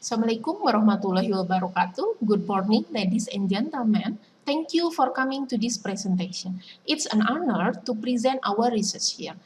Assalamualaikum warahmatullahi wabarakatuh. Good morning, ladies and gentlemen. Thank you for coming to this presentation. It's an honor to present our research here.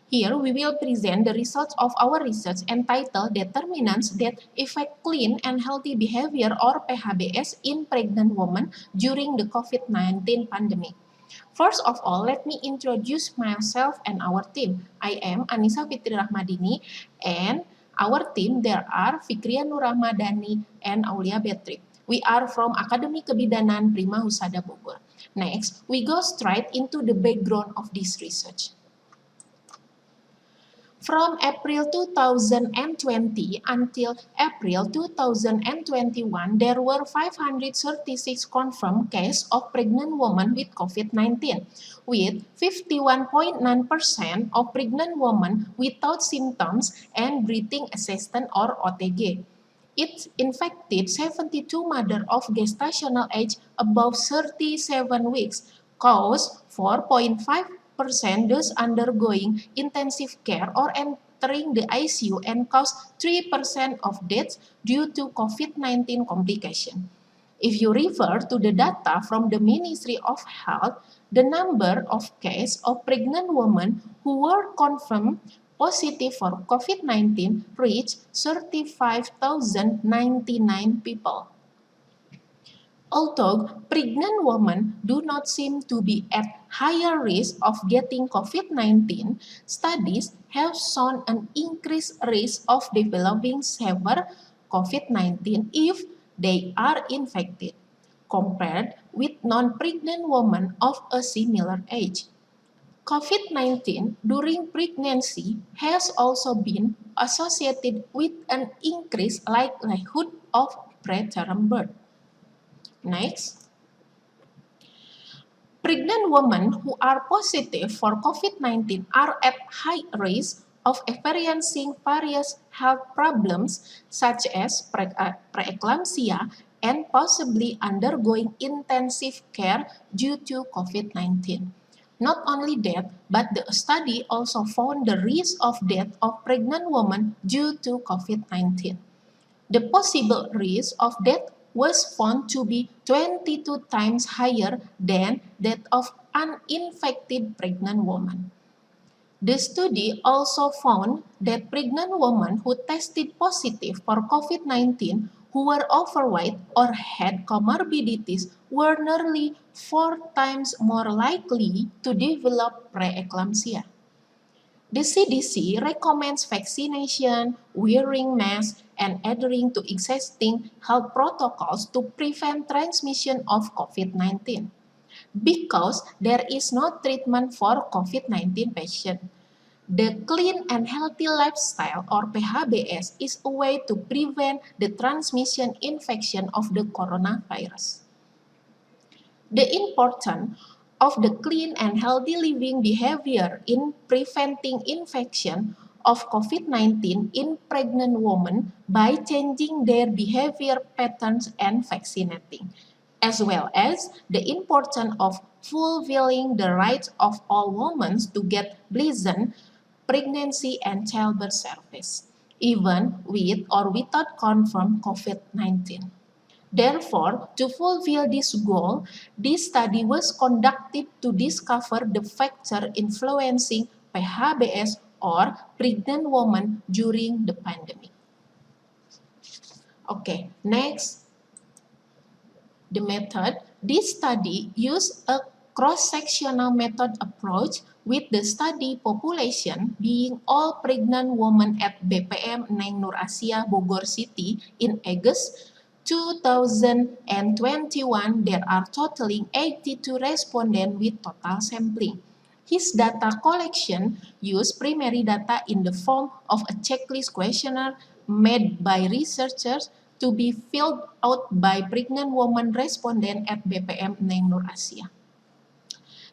Here, we will present the results of our research entitled Determinants that Affect Clean and Healthy Behavior or PHBS in Pregnant Women During the COVID-19 Pandemic. First of all, let me introduce myself and our team. I am Anissa Fitri Rahmadini, and our team, there are Fikria Nur Rahmadani and Aulia Betri. We are from Akademi Kebidanan Prima Husada Bogor. Next, we go straight into the background of this research. From April 2020 until April 2021, there were 536 confirmed cases of pregnant women with COVID-19, with 51.9% of pregnant women without symptoms and breathing assistance or OTG. It infected 72 mothers of gestational age above 37 weeks, caused 4.5% those undergoing intensive care or entering the ICU, and caused 3% of deaths due to COVID-19 complication. If you refer to the data from the Ministry of Health, the number of cases of pregnant women who were confirmed positive for COVID-19 reached 35,099 people. Although pregnant women do not seem to be at higher risk of getting COVID-19, studies have shown an increased risk of developing severe COVID-19 if they are infected, compared with non-pregnant women of a similar age. COVID-19 during pregnancy has also been associated with an increased likelihood of preterm birth. Next, pregnant women who are positive for COVID-19 are at high risk of experiencing various health problems such as preeclampsia and possibly undergoing intensive care due to COVID-19. Not only that, but the study also found the risk of death of pregnant women due to COVID-19. The possible risk of death was found to be 22 times higher than that of uninfected pregnant women. The study also found that pregnant women who tested positive for COVID-19 who were overweight or had comorbidities were nearly 4 times more likely to develop preeclampsia. The CDC recommends vaccination, wearing masks, and adhering to existing health protocols to prevent transmission of COVID-19. Because there is no treatment for COVID-19 patients, the clean and healthy lifestyle or PHBS is a way to prevent the transmission infection of the coronavirus. The importance of the clean and healthy living behavior in preventing infection of COVID-19 in pregnant women by changing their behavior patterns and vaccinating, as well as the importance of fulfilling the rights of all women to get pleasant pregnancy and childbirth service, even with or without confirmed COVID-19. Therefore, to fulfill this goal, this study was conducted to discover the factor influencing PHBS or pregnant women during the pandemic. Okay, next, the method. This study used a cross-sectional method approach with the study population being all pregnant women at BPM Neng Nur Asia Bogor City in August 2021. There are totaling 82 respondents with total sampling. His data collection used primary data in the form of a checklist questionnaire made by researchers to be filled out by pregnant woman respondent at BPM Neng Nur Asia.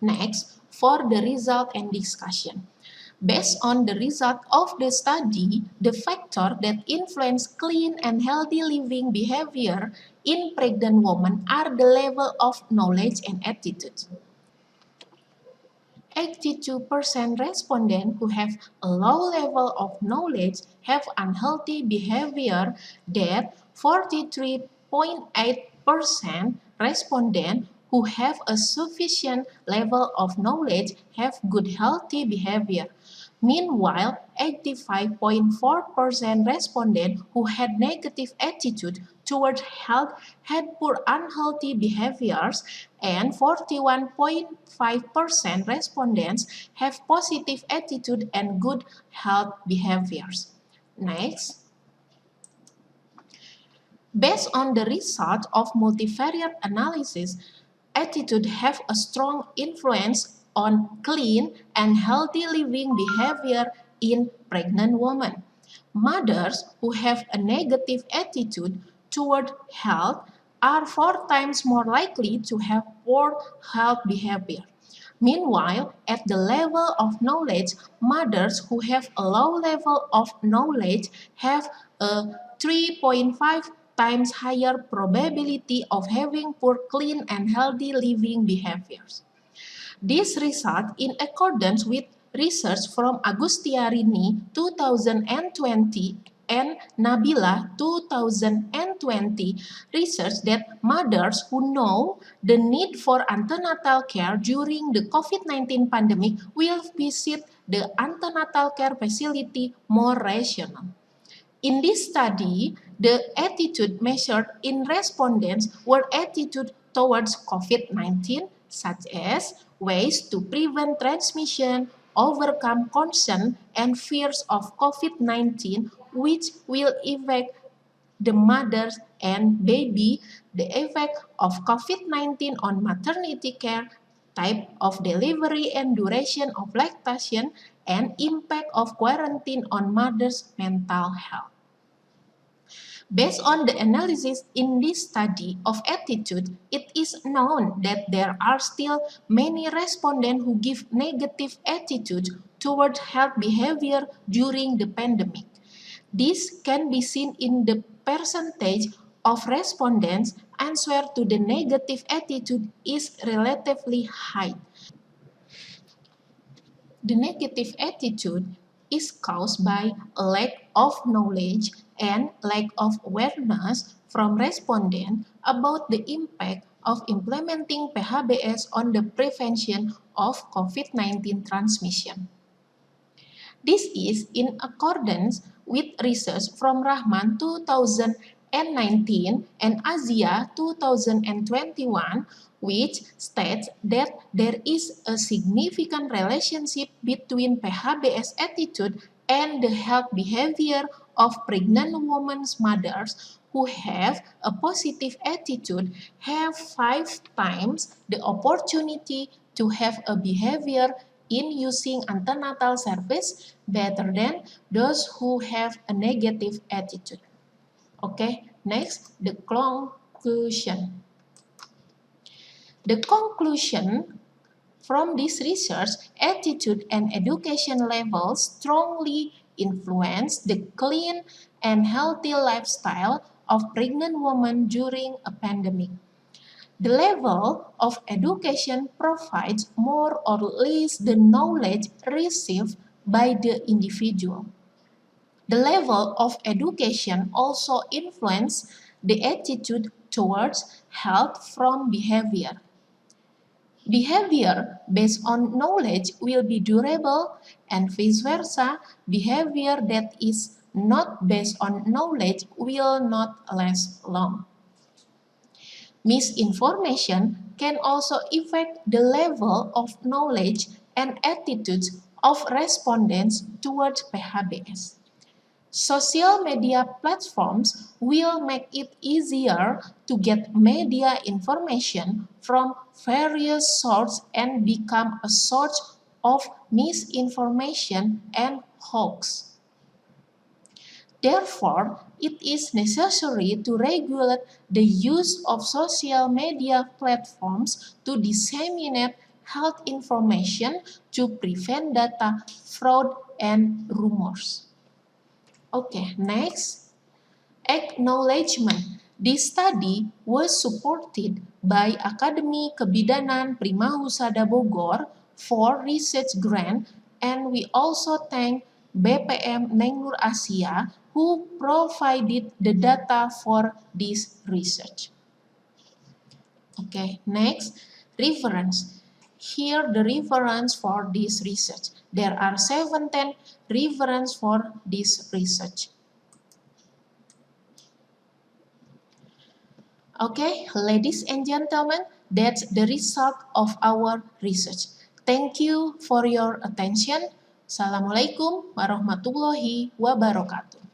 Next, for the result and discussion. Based on the result of the study, the factors that influence clean and healthy living behavior in pregnant women are the level of knowledge and attitude, 82% respondents who have a low level of knowledge have unhealthy behavior, that 43.8% respondents who have a sufficient level of knowledge have good healthy behavior. Meanwhile, 85.4% respondents who had negative attitude toward health had poor unhealthy behaviors, and 41.5% respondents have positive attitude and good health behaviors. Next. Based on the result of multivariate analysis, attitude have a strong influence on clean and healthy living behavior in pregnant women. Mothers who have a negative attitude toward health are 4 times more likely to have poor health behavior. Meanwhile, at the level of knowledge, mothers who have a low level of knowledge have a 3.5 times higher probability of having poor clean and healthy living behaviors. This results in accordance with research from Agustiarini 2020 and Nabila 2020 research that mothers who know the need for antenatal care during the COVID-19 pandemic will visit the antenatal care facility more rational. In this study, the attitude measured in respondents were attitude towards COVID-19, such as ways to prevent transmission, overcome concern and fears of COVID-19, which will affect the mothers and baby, the effect of COVID-19 on maternity care, type of delivery and duration of lactation, and impact of quarantine on mother's mental health. Based on the analysis in this study of attitude, it is known that there are still many respondents who give negative attitude toward health behavior during the pandemic. This can be seen in the percentage of respondents answer to the negative attitude is relatively high. The negative attitude is caused by a lack of knowledge and lack of awareness from respondents about the impact of implementing PHBS on the prevention of COVID-19 transmission. This is in accordance with research from Rahman 2019 and Asia 2021, which states that there is a significant relationship between PHBS attitude and the health behavior of pregnant women's mothers who have a positive attitude have 5 times the opportunity to have a behavior in using antenatal service better than those who have a negative attitude. Okay, next, the conclusion. The conclusion from this research, attitude and education levels strongly influence the clean and healthy lifestyle of pregnant women during a pandemic. The level of education provides more or less the knowledge received by the individual. The level of education also influences the attitude towards health from behavior. Behavior based on knowledge will be durable, and vice versa, behavior that is not based on knowledge will not last long. Misinformation can also affect the level of knowledge and attitudes of respondents towards PHBS. Social media platforms will make it easier to get media information from various sources and become a source of misinformation and hoax. Therefore, it is necessary to regulate the use of social media platforms to disseminate health information to prevent data fraud and rumors. Okay, next, acknowledgement. This study was supported by Akademi Kebidanan Prima Husada Bogor for research grant, and we also thank BPM Nengur Asia who provided the data for this research. Okay, next, reference. Here the reference for this research. There are 17 reference for this research. Okay, ladies and gentlemen, that's the result of our research. Thank you for your attention. Assalamualaikum warahmatullahi wabarakatuh.